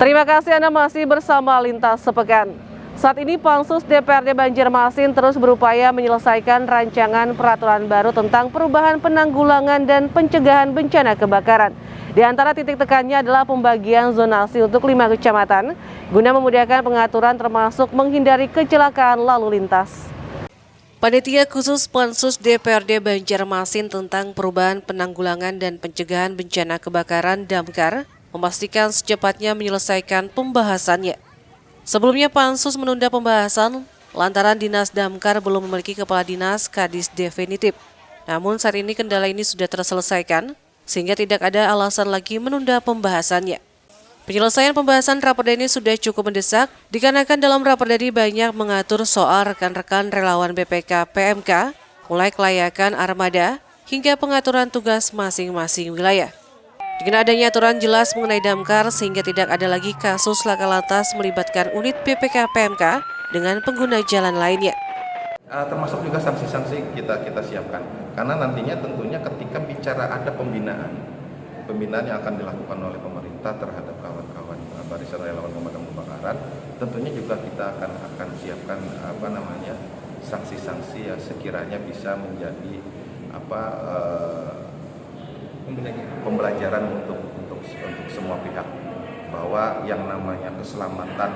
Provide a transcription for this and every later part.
Terima kasih Anda masih bersama Lintas Sepekan. Saat ini Pansus DPRD Banjarmasin terus berupaya menyelesaikan rancangan peraturan baru tentang perubahan penanggulangan dan pencegahan bencana kebakaran. Di antara titik tekannya adalah pembagian zonasi untuk 5 kecamatan guna memudahkan pengaturan termasuk menghindari kecelakaan lalu lintas. Panitia khusus Pansus DPRD Banjarmasin tentang perubahan penanggulangan dan pencegahan bencana kebakaran Damkar memastikan secepatnya menyelesaikan pembahasannya. Sebelumnya Pansus menunda pembahasan lantaran Dinas Damkar belum memiliki kepala dinas kadis definitif. Namun saat ini kendala ini sudah terselesaikan sehingga tidak ada alasan lagi menunda pembahasannya. Penyelesaian pembahasan raperda ini sudah cukup mendesak dikarenakan dalam raperda ini banyak mengatur soal rekan-rekan relawan BPK PMK, mulai kelayakan armada hingga pengaturan tugas masing-masing wilayah. Dengan adanya aturan jelas mengenai Damkar sehingga tidak ada lagi kasus laka lantas melibatkan unit BPK PMK dengan pengguna jalan lainnya. Termasuk juga sanksi-sanksi kita siapkan, karena nantinya tentunya ketika bicara ada pembinaan yang akan dilakukan oleh pemerintah terhadap kawan-kawan barisan relawan pemadam kebakaran, tentunya juga kita akan siapkan sanksi-sanksi yang sekiranya bisa menjadi pembelajaran untuk semua pihak, bahwa yang namanya keselamatan,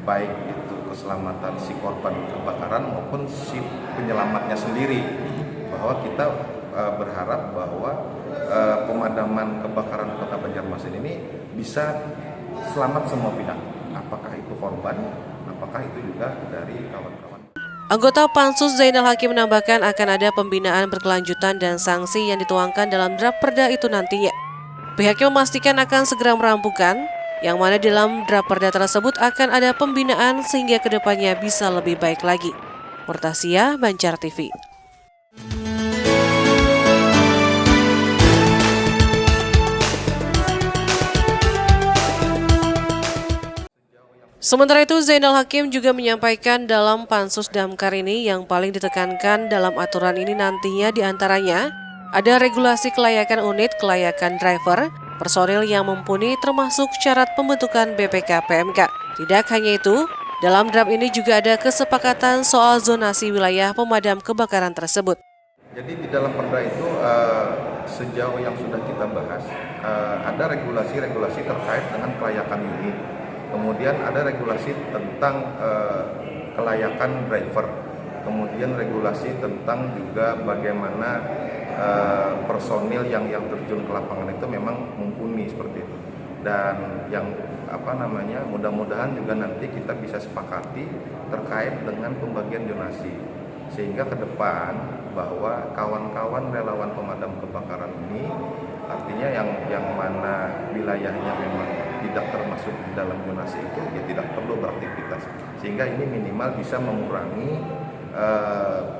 baik itu keselamatan si korban kebakaran maupun si penyelamatnya sendiri, bahwa kita berharap bahwa pemadaman kebakaran Kota Banjarmasin ini bisa selamat semua pihak, apakah itu korban, apakah itu juga dari kawan-kawan. Anggota Pansus Zainal Hakim menambahkan akan ada pembinaan berkelanjutan dan sanksi yang dituangkan dalam draft perda itu nantinya. Pihaknya memastikan akan segera merampungkan, yang mana dalam draft perda tersebut akan ada pembinaan sehingga kedepannya bisa lebih baik lagi. Murtasia, Banjar TV. Sementara itu, Zainal Hakim juga menyampaikan dalam Pansus Damkar ini yang paling ditekankan dalam aturan ini nantinya diantaranya ada regulasi kelayakan unit, kelayakan driver, personil yang mumpuni termasuk syarat pembentukan BPK PMK. Tidak hanya itu, dalam draft ini juga ada kesepakatan soal zonasi wilayah pemadam kebakaran tersebut. Jadi di dalam perda itu sejauh yang sudah kita bahas ada regulasi-regulasi terkait dengan kelayakan unit. Kemudian ada regulasi tentang kelayakan driver, kemudian regulasi tentang juga bagaimana personil yang terjun ke lapangan itu memang mumpuni seperti itu. Dan yang mudah-mudahan juga nanti kita bisa sepakati terkait dengan pembagian zonasi, sehingga ke depan bahwa kawan-kawan relawan pemadam kebakaran ini artinya yang mana wilayahnya memang tidak termasuk dalam zonasi itu ya tidak perlu beraktivitas, sehingga ini minimal bisa mengurangi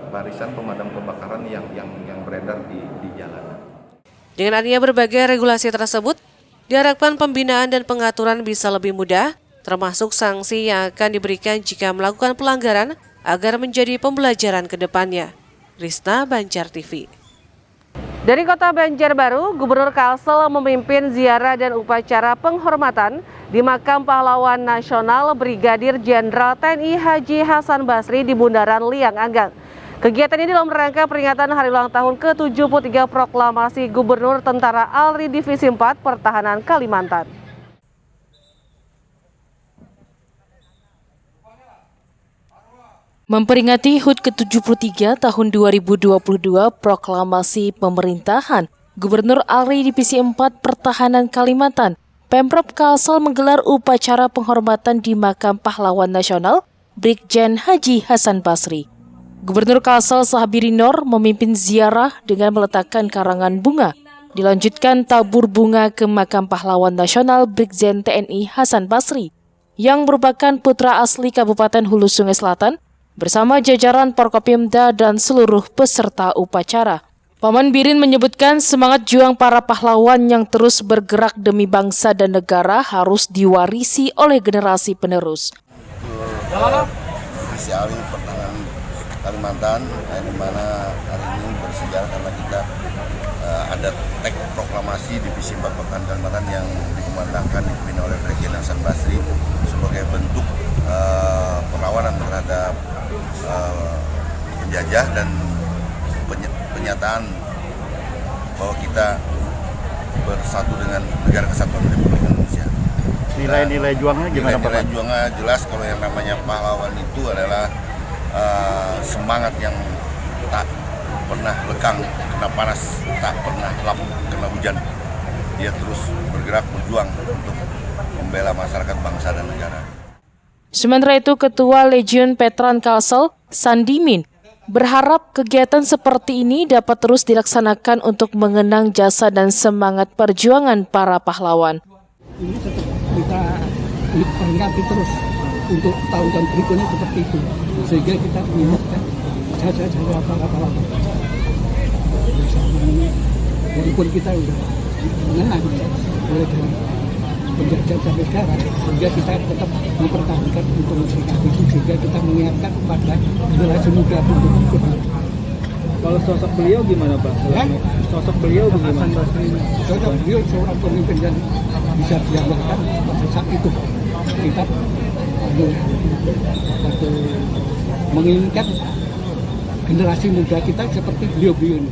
barisan pemadam kebakaran yang beredar di jalan. Dengan adanya berbagai regulasi tersebut, diharapkan pembinaan dan pengaturan bisa lebih mudah, termasuk sanksi yang akan diberikan jika melakukan pelanggaran agar menjadi pembelajaran ke depannya. Risna, Banjar TV. Dari Kota Banjarbaru, Gubernur Kalsel memimpin ziarah dan upacara penghormatan di Makam Pahlawan Nasional Brigadir Jenderal TNI Haji Hasan Basri di Bundaran Liang Anggang. Kegiatan ini dalam rangka peringatan hari ulang tahun ke-73 Proklamasi Gubernur Tentara ALRI Divisi 4 Pertahanan Kalimantan. Memperingati HUT ke-73 tahun 2022 Proklamasi Pemerintahan Gubernur ALRI Divisi 4 Pertahanan Kalimantan, Pemprov Kalsel menggelar upacara penghormatan di Makam Pahlawan Nasional Brigjen Haji Hasan Basri. Gubernur Kalsel Sahabiri Nur memimpin ziarah dengan meletakkan karangan bunga. Dilanjutkan tabur bunga ke Makam Pahlawan Nasional Brigjen TNI Hasan Basri, yang merupakan putra asli Kabupaten Hulu Sungai Selatan, bersama jajaran Forkopimda dan seluruh peserta upacara. Paman Birin menyebutkan semangat juang para pahlawan yang terus bergerak demi bangsa dan negara harus diwarisi oleh generasi penerus. Divisi ALRI Pertahanan Kalimantan, di mana hari ini bersejarah karena kita ada teks proklamasi Divisi 4 Pertahanan Kalimantan yang dikumandangkan dipimpin oleh Brigjen Hasan Basri sebagai bentuk perlawanan terhadap penjajah dan penyataan bahwa kita bersatu dengan Negara Kesatuan Republik Indonesia. Nilai-nilai juangnya gimana Pak? Nilai juangnya jelas, kalau yang namanya pahlawan itu adalah semangat yang tak pernah lekang kena panas, tak pernah lap kena hujan. Dia terus bergerak berjuang untuk membela masyarakat, bangsa dan negara. Sementara itu, Ketua Legion Veteran Kalsel, Sandimin, berharap kegiatan seperti ini dapat terus dilaksanakan untuk mengenang jasa dan semangat perjuangan para pahlawan. Ini tetap kita peringati terus untuk tahun-tahun berikutnya seperti itu, sehingga kita mengingatkan jasa-jasa para walaupun kita sudah mengenang oleh penjajah sampai sekarang, sehingga kita tetap mempertahankan untuk masyarakat itu, sehingga kita mengingatkan kepada generasi muda untuk ikut. Kalau sosok beliau gimana Pak? Ya? Sosok beliau bagaimana? Sosok beliau seorang pemimpin yang bisa diandalkan pada saat itu. Kita menginginkan generasi muda kita seperti beliau-beliau ini.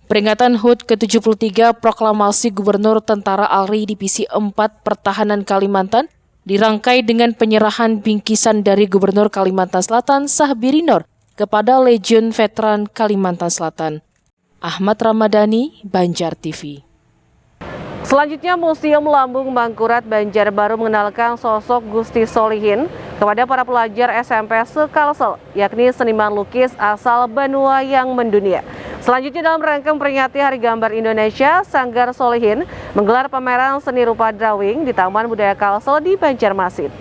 Peringatan HUT ke-73 Proklamasi Gubernur Tentara ALRI Divisi 4 Pertahanan Kalimantan dirangkai dengan penyerahan bingkisan dari Gubernur Kalimantan Selatan Sahbirinor kepada Legion Veteran Kalimantan Selatan. Ahmad Ramadhani, Banjar TV. Selanjutnya, Museum Lambung Mangkurat Banjarbaru mengenalkan sosok Gusti Solihin kepada para pelajar SMP se-Kalsel, yakni seniman lukis asal Banua yang mendunia. Selanjutnya, dalam rangka memperingati Hari Gambar Indonesia, Sanggar Solihin menggelar pameran seni rupa drawing di Taman Budaya Kalsel di Banjarmasin.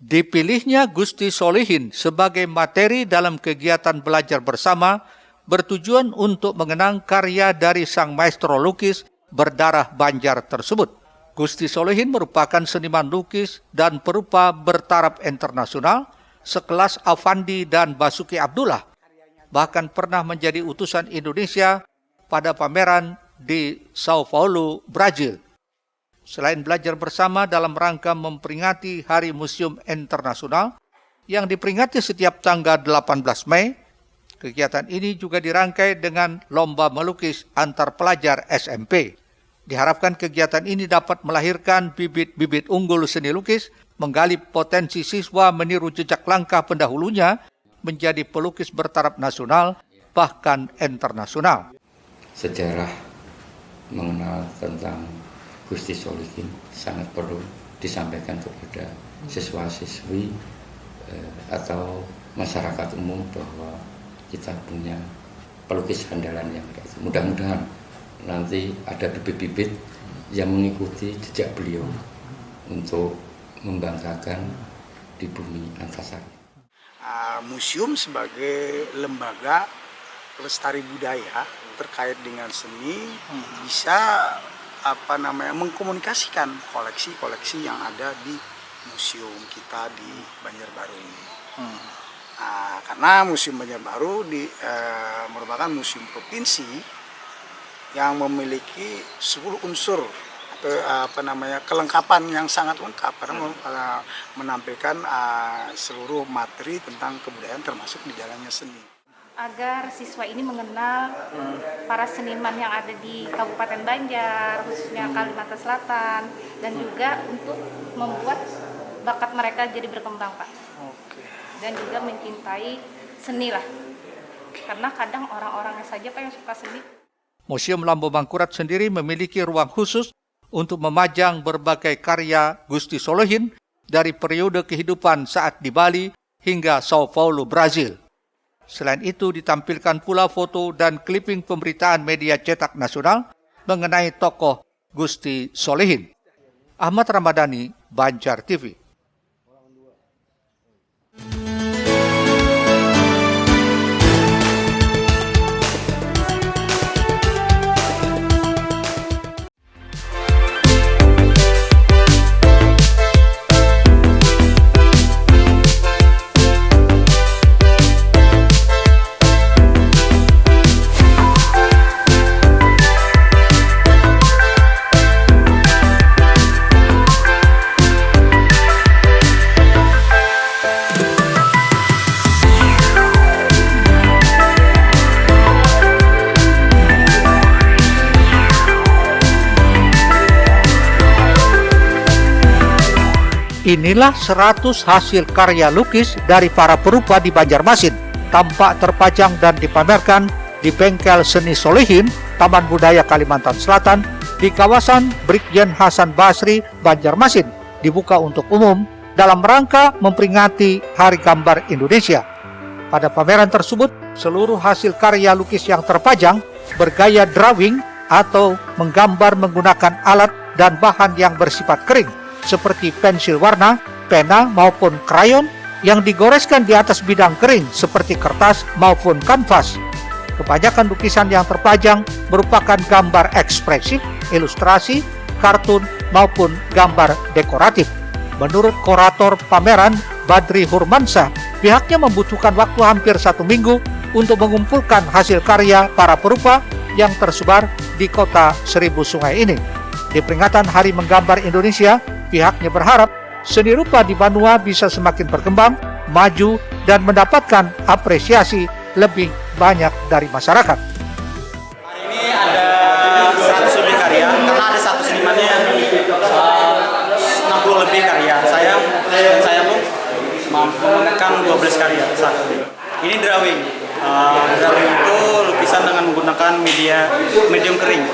Dipilihnya Gusti Solihin sebagai materi dalam kegiatan belajar bersama bertujuan untuk mengenang karya dari sang maestro lukis berdarah Banjar tersebut. Gusti Solihin merupakan seniman lukis dan perupa bertaraf internasional sekelas Afandi dan Basuki Abdullah. Bahkan pernah menjadi utusan Indonesia pada pameran di Sao Paulo, Brazil. Selain belajar bersama dalam rangka memperingati Hari Museum Internasional yang diperingati setiap tanggal 18 Mei, kegiatan ini juga dirangkai dengan lomba melukis antar pelajar SMP. Diharapkan kegiatan ini dapat melahirkan bibit-bibit unggul seni lukis, menggali potensi siswa meniru jejak langkah pendahulunya menjadi pelukis bertaraf nasional, bahkan internasional. Sejarah mengenal tentang Gusti Solihin sangat perlu disampaikan kepada siswa-siswi atau masyarakat umum bahwa kita punya pelukis andalan yang kayak itu. Mudah-mudahan nanti ada bibit-bibit yang mengikuti jejak beliau untuk membanggakan di bumi Antasari. Museum sebagai lembaga lestari budaya terkait dengan seni bisa mengkomunikasikan koleksi-koleksi yang ada di museum kita di Banjarbaru ini. Karena Museum Banjarbaru merupakan museum provinsi yang memiliki 10 unsur kelengkapan yang sangat lengkap karena menampilkan seluruh materi tentang kebudayaan termasuk di dalamnya seni. Agar siswa ini mengenal para seniman yang ada di Kabupaten Banjar, khususnya Kalimantan Selatan, dan juga untuk membuat bakat mereka jadi berkembang, Pak. Dan juga mencintai seni lah, karena kadang orang-orangnya saja Pak yang suka seni. Museum Lambung Mangkurat sendiri memiliki ruang khusus untuk memajang berbagai karya Gusti Solihin dari periode kehidupan saat di Bali hingga Sao Paulo, Brazil. Selain itu ditampilkan pula foto dan clipping pemberitaan media cetak nasional mengenai tokoh Gusti Solihin. Ahmad Ramadhani, Banjar TV. Inilah 100 hasil karya lukis dari para perupa di Banjarmasin, tampak terpajang dan dipamerkan di Bengkel Seni Solihin, Taman Budaya Kalimantan Selatan, di kawasan Brigjen Hasan Basri, Banjarmasin, dibuka untuk umum dalam rangka memperingati Hari Gambar Indonesia. Pada pameran tersebut, seluruh hasil karya lukis yang terpajang bergaya drawing atau menggambar menggunakan alat dan bahan yang bersifat kering, seperti pensil warna, pena maupun krayon yang digoreskan di atas bidang kering seperti kertas maupun kanvas. Kebanyakan lukisan yang terpajang merupakan gambar ekspresif, ilustrasi, kartun maupun gambar dekoratif. Menurut kurator pameran Badri Hurmansyah, pihaknya membutuhkan waktu hampir 1 minggu untuk mengumpulkan hasil karya para perupa yang tersebar di kota Seribu Sungai ini. Di peringatan Hari Menggambar Indonesia, pihaknya berharap seni rupa di Banua bisa semakin berkembang, maju, dan mendapatkan apresiasi lebih banyak dari masyarakat. Hari ini ada 100 lebih karya, karena ada satu senimannya yang 60 lebih karya. Saya pun mampu menekan 12 karya satu. Ini drawing. Drawing itu lukisan dengan menggunakan medium kering.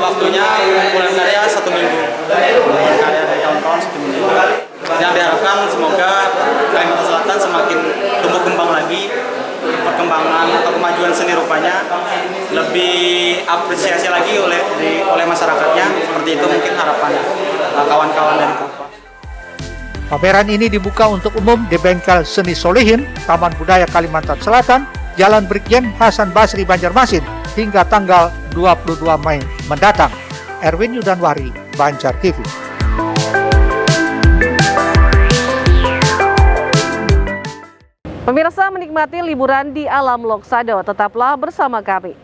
Waktunya pengumpulan karya 1 minggu. Pengumpulan karya dari kawan-kawan 1 minggu. Yang diharapkan semoga Kalimantan Selatan semakin tumbuh kembang lagi, perkembangan atau kemajuan seni rupanya lebih apresiasi lagi oleh masyarakatnya. Seperti itu mungkin harapan kawan-kawan dari perupa. Pameran ini dibuka untuk umum di Bengkel Seni Solihin, Taman Budaya Kalimantan Selatan, Jalan Brigjen Hasan Basri, Banjarmasin, hingga tanggal 22 Mei mendatang. Erwin Yudanwari, Banjar TV. Pemirsa menikmati liburan di alam Loksado, tetaplah bersama kami.